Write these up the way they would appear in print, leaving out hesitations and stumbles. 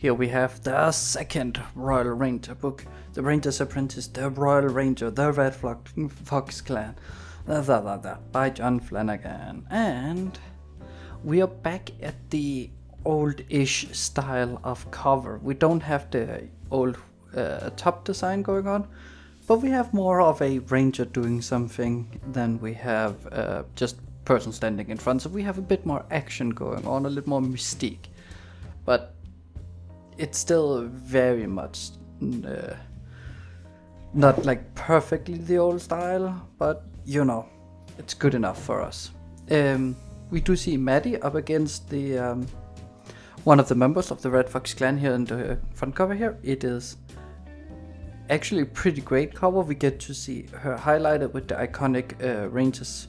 Here we have the second Royal Ranger book, The Ranger's Apprentice, The Royal Ranger, The Red Fox Clan, by John Flanagan. And we are back at the old-ish style of cover. We don't have the old top design going on, but we have more of a ranger doing something than we have just person standing in front. So we have a bit more action going on, a little more mystique. But it's still very much not like perfectly the old style, but you know, it's good enough for us. We do see Maddie up against the one of the members of the Red Fox clan here in the front cover here. It is actually a pretty great cover. We get to see her highlighted with the iconic Ranger's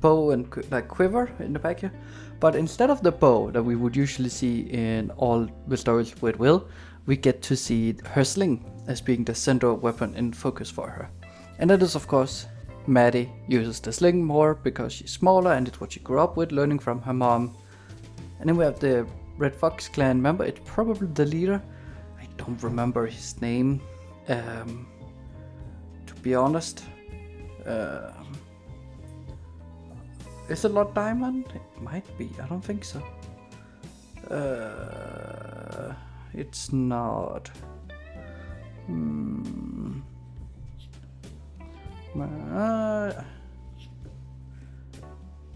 bow and like quiver in the back here. But instead of the bow that we would usually see in all the stories with Will, we get to see her sling as being the central weapon in focus for her. And that is, of course, Maddie uses the sling more because she's smaller and it's what she grew up with, learning from her mom. And then we have the Red Fox clan member. It's probably the leader. I don't remember his name, to be honest. Is it Lord Diamond? It might be. I don't think so. It's not.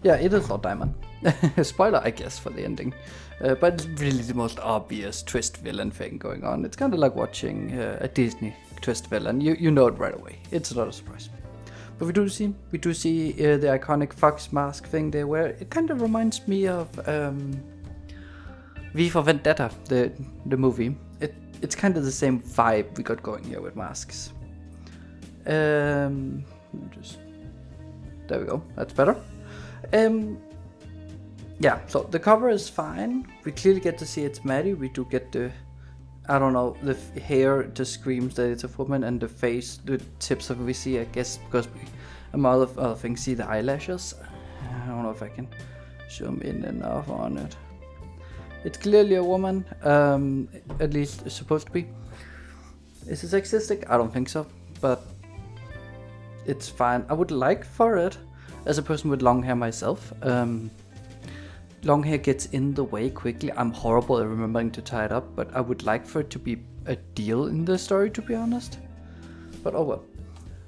Yeah, it is Lord Diamond. Spoiler, I guess, for the ending. But it's really the most obvious twist villain thing going on. It's kind of like watching a Disney twist villain. You know it right away. It's not a surprise. But we do see the iconic fox mask thing they wear. It kind of reminds me of V for Vendetta, the movie. It's kind of the same vibe we got going here with masks. There we go. That's better. Yeah. So the cover is fine. We clearly get to see it's Maddie. We do get the, I don't know, the hair just screams that it's a woman, and the face, the tips of we see, I guess, because we, among other things, see the eyelashes. I don't know if I can zoom in enough on it. It's clearly a woman, at least it's supposed to be. Is it sexistic? I don't think so, but it's fine. I would like for it, as a person with long hair myself, long hair gets in the way quickly. I'm horrible at remembering to tie it up, but I would like for it to be a deal in the story, to be honest. But oh well.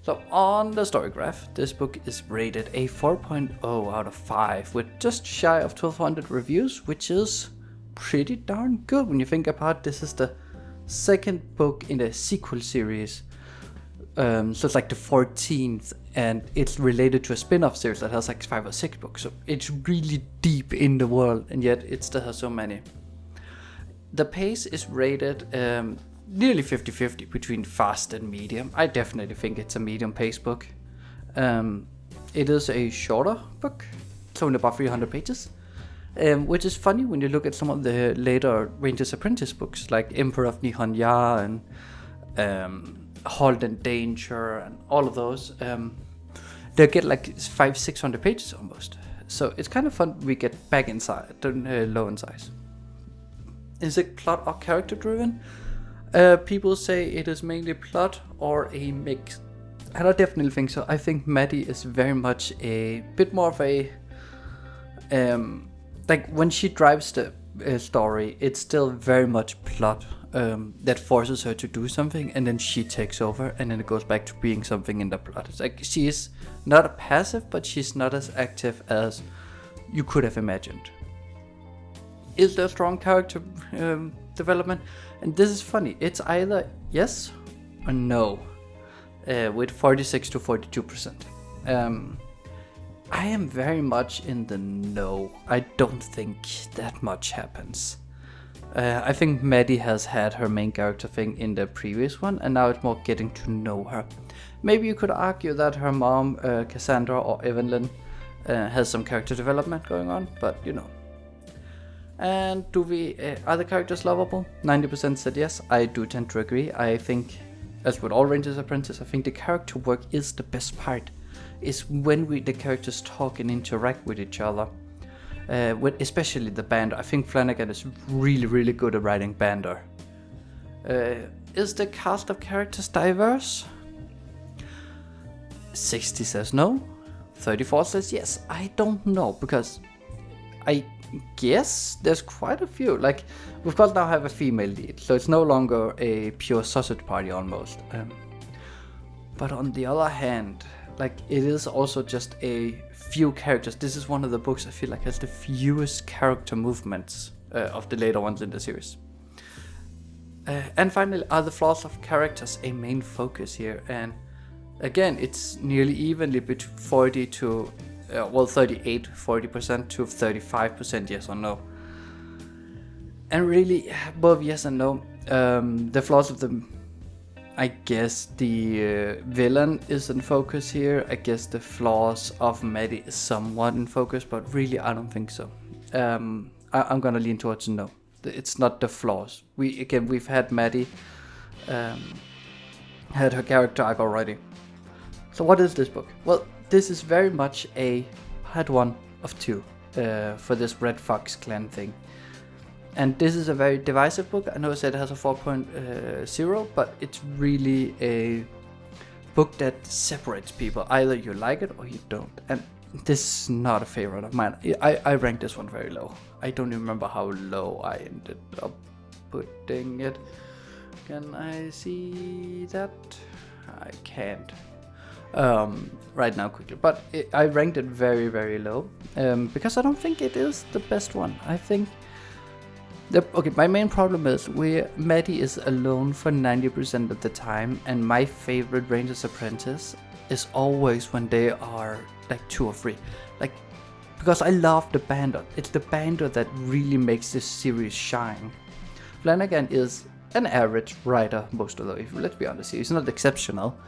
So on the story graph, this book is rated a 4.0 out of 5 with just shy of 1200 reviews, which is pretty darn good when you think about this is the second book in a sequel series. So it's like the 14th, and it's related to a spin-off series that has like 5 or 6 books. So it's really deep in the world, and yet it still has so many. The pace is rated nearly 50-50 between fast and medium. I definitely think it's a medium pace book. It is a shorter book. It's only about 300 pages. Which is funny when you look at some of the later Ranger's Apprentice books, like Emperor of Nihon-Ya and Halt and Danger and all of those. They get like 500-600 pages almost. So it's kind of fun we get back inside, low in size. Is it plot or character driven? People say it is mainly plot or a mix. And I definitely think so. I think Maddie is very much a bit more of a like when she drives the story, it's still very much plot that forces her to do something, and then she takes over, and then it goes back to being something in the plot. It's like she is not a passive, but she's not as active as you could have imagined. Is there strong character development? And this is funny. It's either yes or no, with 46 to 42%. I am very much in the no. I don't think that much happens. I think Maddie has had her main character thing in the previous one, and now it's more getting to know her. Maybe you could argue that her mom, Cassandra or Evelyn, has some character development going on, but you know. And are the characters lovable? 90% said yes. I do tend to agree. I think, as with all Ranger's Apprentice, I think the character work is the best part. Is when the characters talk and interact with each other. with especially the banter. I think Flanagan is really, really good at writing banter. Is the cast of characters diverse? 60 says no. 34 says yes. I don't know, because I guess there's quite a few. Like, we've got now have a female lead, so it's no longer a pure sausage party almost. But on the other hand, like, it is also just a few characters. This is one of the books I feel like has the fewest character movements of the later ones in the series. And finally, are the flaws of characters a main focus here? And again, it's nearly evenly between 40 to 38, 40% to 35% yes or no. And really, both yes and no. The flaws of them, I guess the villain is in focus here. I guess the flaws of Maddie is somewhat in focus, but really I don't think so. I'm gonna lean towards no. It's not the flaws. We've had Maddie, had her character arc already. So what is this book? Well, this is very much a part one of two for this Red Fox clan thing. And this is a very divisive book. I know I said it has a 4.0, but it's really a book that separates people. Either you like it or you don't. And this is not a favorite of mine. I ranked this one very low. I don't even remember how low I ended up putting it. Can I see that? I can't. Right now quickly, but I ranked it very, very low because I don't think it is the best one. I think my main problem is Maddie is alone for 90% of the time, and my favorite Ranger's Apprentice is always when they are like 2 or 3, like, because I love the banter. It's the banter that really makes this series shine. Flanagan is an average writer most of the way. Let's be honest, he's not exceptional.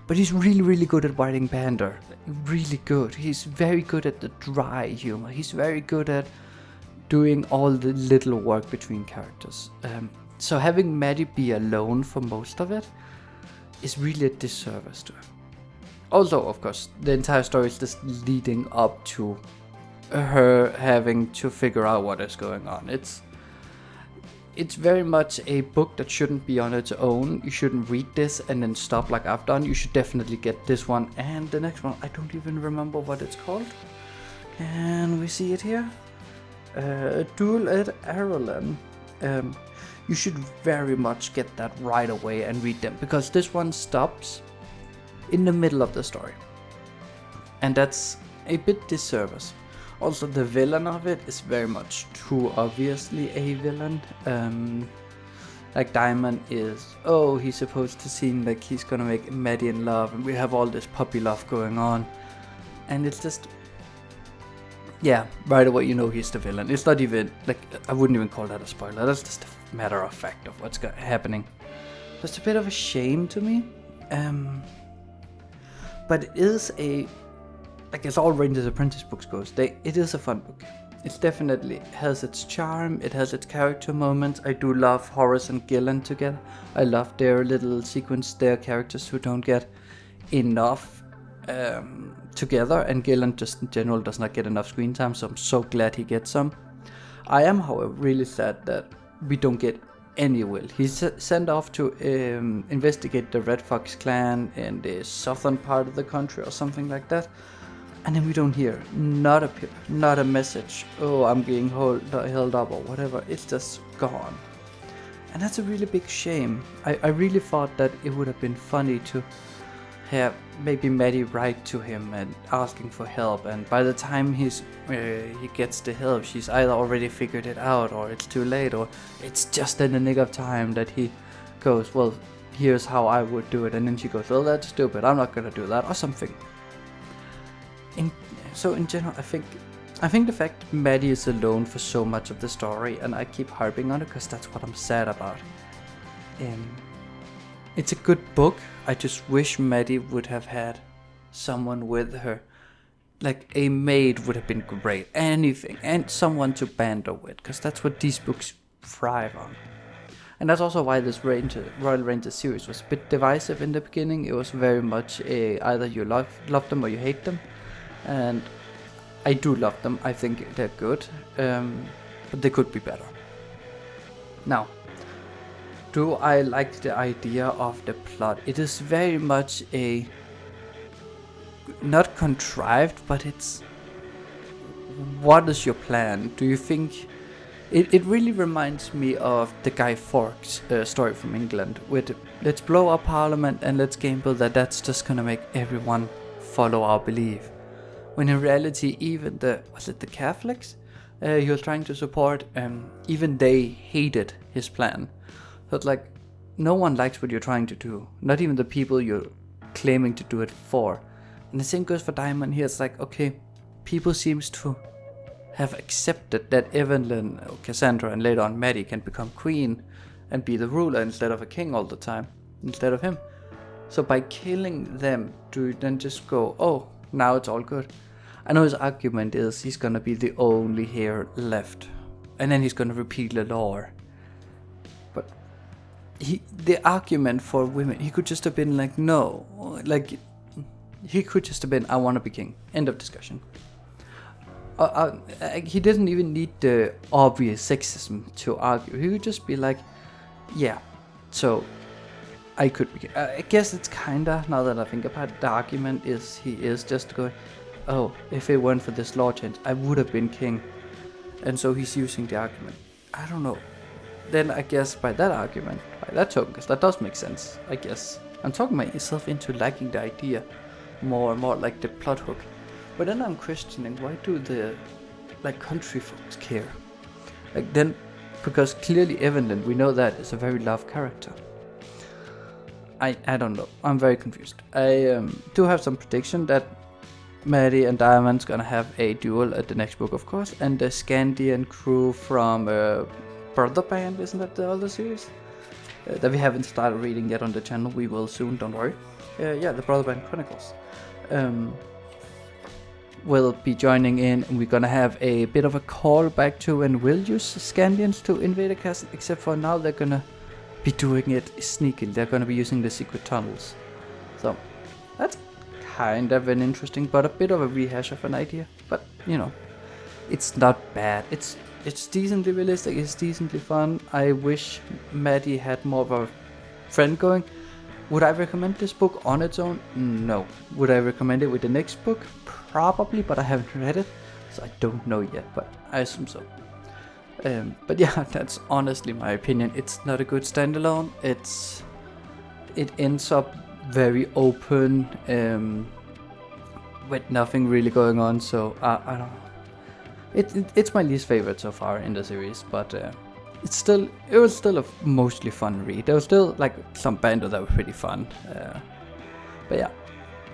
But he's really, really good at writing banter. Really good. He's very good at the dry humor. He's very good at doing all the little work between characters. So having Maddie be alone for most of it is really a disservice to her. Also, of course, the entire story is just leading up to her having to figure out what is going on. It's very much a book that shouldn't be on its own. You shouldn't read this and then stop like I've done. You should definitely get this one and the next one. I don't even remember what it's called. Can we see it here? Duel at Arelem. You should very much get that right away and read them, because this one stops in the middle of the story. And that's a bit disservice. Also, the villain of it is very much too obviously a villain. Like Diamond is, he's supposed to seem like he's gonna make Maddie in love, and we have all this puppy love going on. And it's just, yeah, right away you know he's the villain. It's not even, like, I wouldn't even call that a spoiler. That's just a matter of fact of what's happening. So it's a bit of a shame to me. But it is like as all Ranger's Apprentice books goes, it is a fun book. It definitely has its charm, it has its character moments. I do love Horace and Gillen together. I love their little sequence, their characters who don't get enough together, and Gillen just in general does not get enough screen time, so I'm so glad he gets some. I am, however, really sad that we don't get any Will. He's sent off to investigate the Red Fox clan in the southern part of the country or something like that. And then we don't hear, not a pip, not a message, I'm being held up or whatever. It's just gone. And that's a really big shame. I really thought that it would have been funny to have maybe Maddie write to him and asking for help, and by the time he gets the help, she's either already figured it out, or it's too late, or it's just in the nick of time that he goes, well, here's how I would do it, and then she goes, well, that's stupid, I'm not gonna do that, or something. So in general, I think the fact Maddie is alone for so much of the story, and I keep harping on it because that's what I'm sad about. It's a good book. I just wish Maddie would have had someone with her. Like a maid would have been great. Anything. And someone to banter with, because that's what these books thrive on. And that's also why this Royal Ranger series was a bit divisive in the beginning. It was very much either you love them or you hate them. And I do love them. I think they're good, but they could be better. Now, do I like the idea of the plot? It is very much a not contrived, but it's what is your plan? Do you think it really reminds me of the Guy Fawkes story from England with let's blow up Parliament and let's gamble that that's just gonna make everyone follow our belief. When in reality, even the Catholics he was trying to support, even they hated his plan. So it's like no one likes what you're trying to do, not even the people you're claiming to do it for. And the same goes for Diamond here. It's like, okay, people seems to have accepted that Evelyn, or Cassandra, and later on Maddie can become queen and be the ruler instead of a king all the time, instead of him. So by killing them, do you then just go, oh, now it's all good? I know his argument is he's gonna be the only heir left, and then he's gonna repeat the law. But the argument for women, he could just have been like, no, like he could just have been, I want to be king. End of discussion. He didn't even need the obvious sexism to argue. He could just be like, yeah, so I could be. I guess it's kinda, now that I think about it, the argument is he is just going, oh, if it weren't for this law change, I would have been king. And so he's using the argument. I don't know. Then I guess by that argument, by that token, because that does make sense, I guess. I'm talking myself into liking the idea more and more, like the plot hook. But then I'm questioning, why do the country folks care? Like then, because clearly Evelyn, we know that is a very loved character. I don't know. I'm very confused. I do have some prediction that Maddie and Diamond's gonna have a duel at the next book, of course, and the Scandian crew from Brother Band, isn't that the other series? That we haven't started reading yet on the channel. We will soon, don't worry. Yeah, the Brother Band Chronicles. Will be joining in, and we're gonna have a bit of a callback to and will use Scandians to invade a castle, except for now they're gonna be doing it sneakily. They're gonna be using the secret tunnels. So that's kind of an interesting, but a bit of a rehash of an idea. But you know, it's not bad. It's decently realistic. It's decently fun. I wish Maddie had more of a friend going. Would I recommend this book on its own? No. Would I recommend it with the next book? Probably, but I haven't read it, so I don't know yet, but I assume so. But yeah, that's honestly my opinion. It's not a good standalone. It ends up very open, with nothing really going on, so I don't know. It's my least favorite so far in the series, but it was still a mostly fun read. There was still like some banter that were pretty fun, but yeah.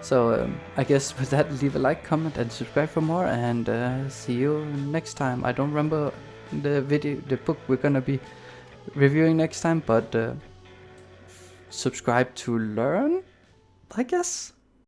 So I guess with that, leave a like, comment, and subscribe for more, and see you next time. I don't remember the book we're gonna be reviewing next time, but subscribe to learn, I guess.